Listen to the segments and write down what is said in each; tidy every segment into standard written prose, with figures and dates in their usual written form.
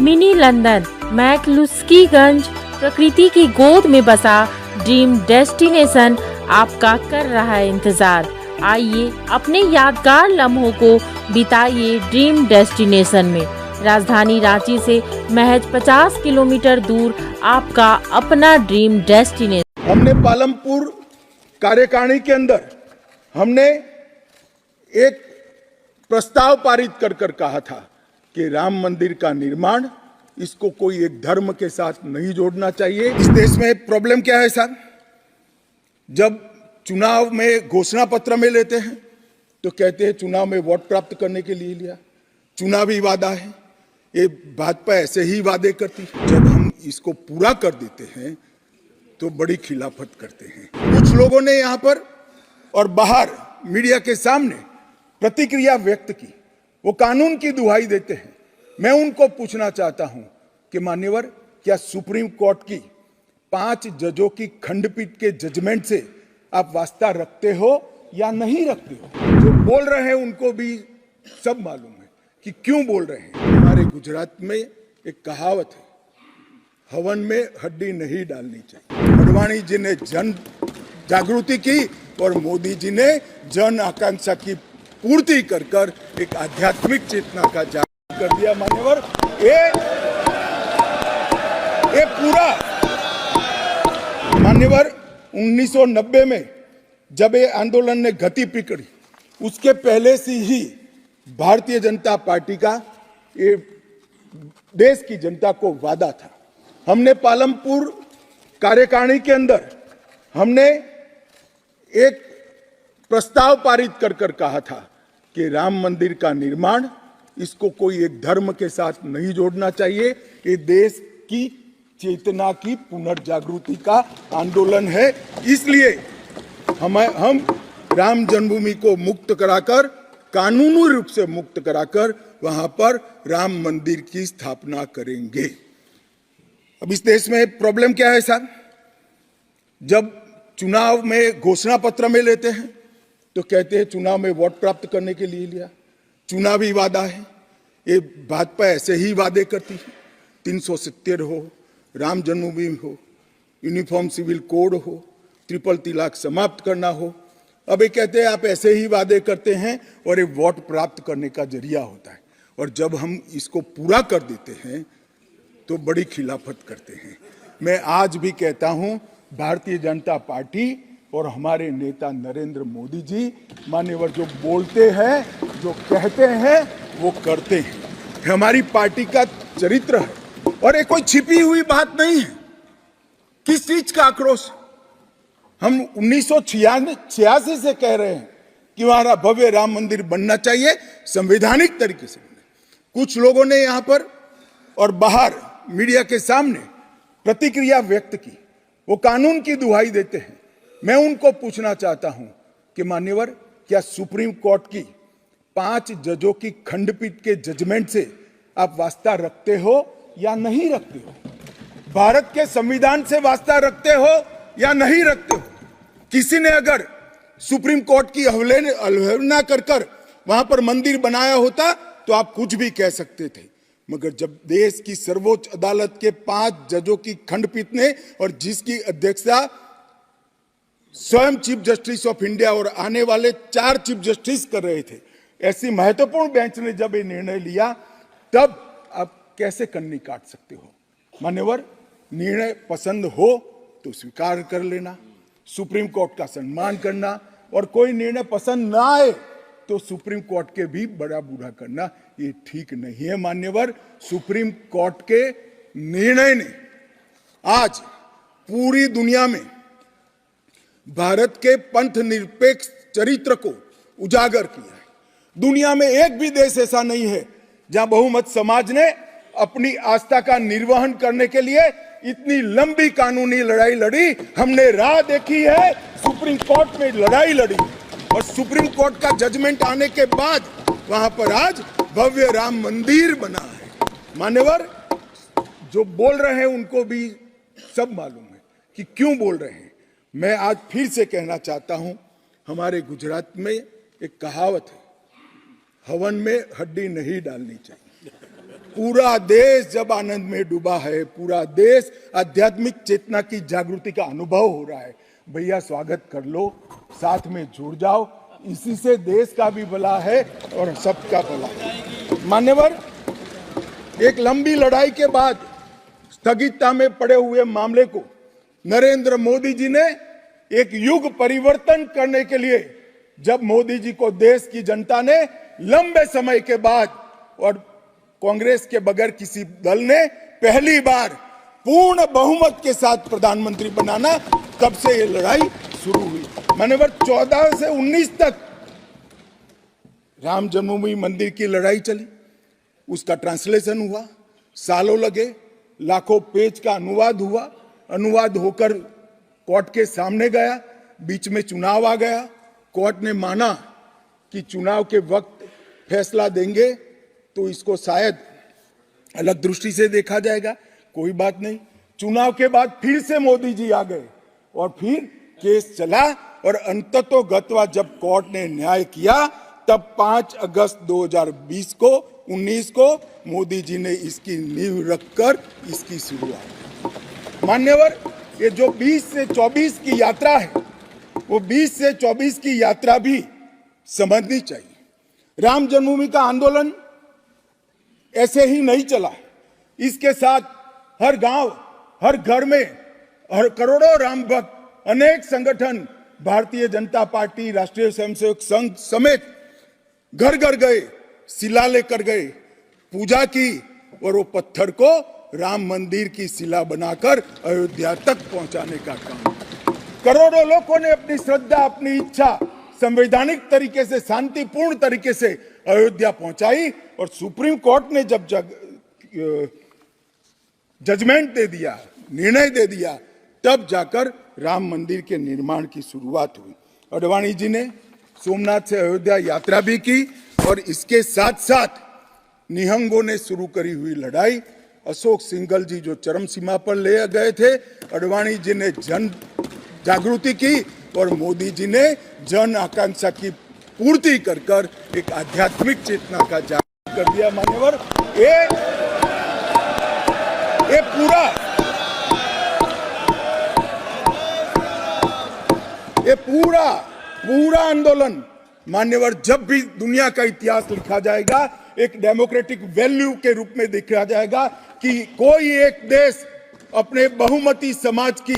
Mini London McCluskieganj प्रकृति की गोद में बसा ड्रीम डेस्टिनेशन आपका कर रहा है इंतजार। आइए अपने यादगार लम्हों को बिताइए ड्रीम डेस्टिनेशन में। राजधानी रांची से महज 50 किलोमीटर दूर आपका अपना ड्रीम डेस्टिनेशन। हमने पालमपुर कार्यकारिणी के अंदर हमने एक प्रस्ताव पारित कर कहा था कि राम मंदिर का निर्माण इसको कोई एक धर्म के साथ नहीं जोड़ना चाहिए। इस देश में प्रॉब्लम क्या है साहब, जब चुनाव में घोषणा पत्र में लेते हैं तो कहते हैं चुनाव में वोट प्राप्त करने के लिए लिया, चुनावी वादा है। ये भाजपा ऐसे ही वादे करती है, जब हम इसको पूरा कर देते हैं तो बड़ी खिलाफत करते हैं। कुछ लोगों ने यहाँ पर और बाहर मीडिया के सामने प्रतिक्रिया व्यक्त की, वो कानून की दुहाई देते हैं। मैं उनको पूछना चाहता हूं कि मान्यवर, क्या सुप्रीम कोर्ट की 5 जजों की खंडपीठ के जजमेंट से आप वास्ता रखते हो या नहीं रखते हो? जो बोल रहे हैं उनको भी सब मालूम है कि क्यों बोल रहे हैं। हमारे गुजरात में एक कहावत है, हवन में हड्डी नहीं डालनी चाहिए। अडवाणी जी ने जन जागृति की और मोदी जी ने जन आकांक्षा की पूर्ति कर एक आध्यात्मिक चेतना का जागरण कर दिया। मान्यवर, ये पूरा मान्यवर 1990 में जब ये आंदोलन ने गति पकड़ी, उसके पहले से ही भारतीय जनता पार्टी का ये देश की जनता को वादा था। हमने पालमपुर कार्यकारिणी के अंदर हमने एक प्रस्ताव पारित कर कहा था कि राम मंदिर का निर्माण इसको कोई एक धर्म के साथ नहीं जोड़ना चाहिए। ये देश की चेतना की पुनर्जागृति का आंदोलन है। इसलिए हम राम जन्मभूमि को मुक्त कराकर, कानूनी रूप से मुक्त कराकर वहां पर राम मंदिर की स्थापना करेंगे। अब इस देश में प्रॉब्लम क्या है साहब, जब चुनाव में घोषणा पत्र में लेते हैं तो कहते हैं चुनाव में वोट प्राप्त करने के लिए लिया, चुनावी वादा है। ये भाजपा ऐसे ही वादे करती है। 370 हो, राम जन्मभूमि हो, यूनिफॉर्म सिविल कोड हो, ट्रिपल तलाक समाप्त करना हो। अब ये कहते हैं आप ऐसे ही वादे करते हैं और ये वोट प्राप्त करने का जरिया होता है, और जब हम इसको पूरा कर देते हैं तो बड़ी खिलाफत करते हैं। मैं आज भी कहता हूं, भारतीय जनता पार्टी और हमारे नेता नरेंद्र मोदी जी मान्यवर जो बोलते हैं, जो कहते हैं, वो करते हैं। हमारी पार्टी का चरित्र है और ये कोई छिपी हुई बात नहीं है। किस चीज का आक्रोश? हम 1986 से कह रहे हैं कि हमारा भव्य राम मंदिर बनना चाहिए, संवैधानिक तरीके से बने। कुछ लोगों ने यहां पर और बाहर मीडिया के सामने प्रतिक्रिया व्यक्त की, वो कानून की दुहाई देते हैं। मैं उनको पूछना चाहता हूं कि मान्यवर, क्या सुप्रीम कोर्ट की 5 जजों की खंडपीठ के जजमेंट से आप वास्ता रखते हो या नहीं रखते हो? भारत के संविधान से वास्ता रखते हो या नहीं रखते हो? किसी ने अगर सुप्रीम कोर्ट की अवहेलना कर वहां पर मंदिर बनाया होता तो आप कुछ भी कह सकते थे, मगर जब देश की सर्वोच्च अदालत के 5 जजों की खंडपीठ ने, और जिसकी अध्यक्षता स्वयं चीफ जस्टिस ऑफ इंडिया और आने वाले 4 चीफ जस्टिस कर रहे थे, ऐसी महत्वपूर्ण बेंच ने जब ये निर्णय लिया, तब आप कैसे कन्नी काट सकते हो? मान्यवर, निर्णय पसंद हो तो स्वीकार कर लेना, सुप्रीम कोर्ट का सम्मान करना, और कोई निर्णय पसंद ना आए तो सुप्रीम कोर्ट के भी बड़ा बूढ़ा करना, ये ठीक नहीं है। मान्यवर, सुप्रीम कोर्ट के निर्णय ने आज पूरी दुनिया में भारत के पंथ निरपेक्ष चरित्र को उजागर किया है। दुनिया में एक भी देश ऐसा नहीं है जहां बहुमत समाज ने अपनी आस्था का निर्वहन करने के लिए इतनी लंबी कानूनी लड़ाई लड़ी। हमने राह देखी है, सुप्रीम कोर्ट में लड़ाई लड़ी, और सुप्रीम कोर्ट का जजमेंट आने के बाद वहां पर आज भव्य राम मंदिर बना है। मान्यवर, जो बोल रहे हैं उनको भी सब मालूम है कि क्यों बोल रहे हैं। मैं आज फिर से कहना चाहता हूं, हमारे गुजरात में एक कहावत है, हवन में हड्डी नहीं डालनी चाहिए। पूरा देश जब आनंद में डूबा है, पूरा देश आध्यात्मिक चेतना की जागृति का अनुभव हो रहा है, भैया स्वागत कर लो, साथ में जुड़ जाओ। इसी से देश का भी भला है और सबका भला है। मान्यवर, एक लंबी लड़ाई के बाद स्थगितता में पड़े हुए मामले को नरेंद्र मोदी जी ने एक युग परिवर्तन करने के लिए, जब मोदी जी को देश की जनता ने लंबे समय के बाद और कांग्रेस के बगैर किसी दल ने पहली बार पूर्ण बहुमत के साथ प्रधानमंत्री बनाना, तब से ये लड़ाई शुरू हुई। मान्यवर, 14 से 19 तक राम जन्मभूमि मंदिर की लड़ाई चली, उसका ट्रांसलेशन हुआ, सालों लगे, लाखों पेज का अनुवाद हुआ, अनुवाद होकर कोर्ट के सामने गया, बीच में चुनाव आ गया, कोर्ट ने माना कि चुनाव के वक्त फैसला देंगे तो इसको शायद अलग दृष्टि से देखा जाएगा, कोई बात नहीं। चुनाव के बाद फिर से मोदी जी आ गए और फिर केस चला और अंततोगत्वा जब कोर्ट ने न्याय किया, तब 5 अगस्त 2020 को 19 को मोदी जी ने इसकी नींव रखकर इसकी शुरुआत। मान्यवर, ये जो 20 से 24 की यात्रा है, वो 20 से 24 की यात्रा भी समझनी चाहिए। राम जन्मभूमि का आंदोलन ऐसे ही नहीं चला, इसके साथ हर गांव, हर घर में, हर करोड़ों राम भक्त, अनेक संगठन, भारतीय जनता पार्टी, राष्ट्रीय स्वयंसेवक संघ समेत घर घर गए, शिला लेकर गए, पूजा की और वो पत्थर को राम मंदिर की शिला बनाकर अयोध्या तक पहुंचाने का काम। करोड़ों लोगों ने अपनी श्रद्धा, अपनी इच्छा संवैधानिक तरीके से, शांतिपूर्ण तरीके से अयोध्या पहुंचाई और सुप्रीम कोर्ट ने जब जजमेंट दे दिया, निर्णय दे दिया, तब जाकर राम मंदिर के निर्माण की शुरुआत हुई। अडवाणी जी ने सोमनाथ से अयोध्या यात्रा भी की और इसके साथ साथ निहंगों ने शुरू करी हुई लड़ाई, अशोक सिंघल जी जो चरम सीमा पर ले गए थे, अडवाणी जी ने जन जागृति की और मोदी जी ने जन आकांक्षा की पूर्ति कर कर एक आध्यात्मिक चेतना का जागरण कर दिया। मान्यवर, ये पूरा आंदोलन, मान्यवर, जब भी दुनिया का इतिहास लिखा जाएगा, एक डेमोक्रेटिक वैल्यू के रूप में देखा जाएगा कि कोई एक देश अपने बहुमती समाज की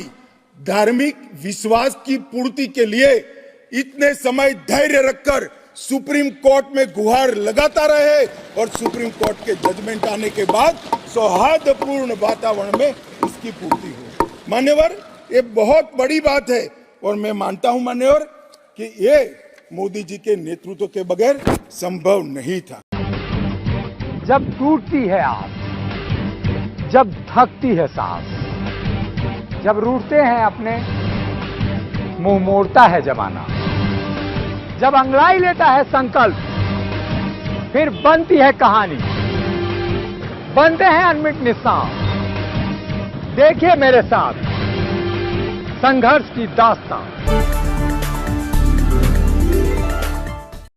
धार्मिक विश्वास की पूर्ति के लिए इतने समय धैर्य रखकर सुप्रीम कोर्ट में गुहार लगाता रहे और सुप्रीम कोर्ट के जजमेंट आने के बाद सौहार्दपूर्ण वातावरण में इसकी पूर्ति हो। मान्यवर, ये बहुत बड़ी बात है और मैं मानता हूं मान्यवर कि ये मोदी जी के नेतृत्व के बगैर संभव नहीं था। जब टूटती है आस, जब थकती है सांस, जब रूठते हैं अपने, मुंह मोड़ता है जमाना, जब अंगड़ाई लेता है संकल्प, फिर बनती है कहानी, बनते हैं अनमिट निशान। देखिए मेरे साथ संघर्ष की दास्तान।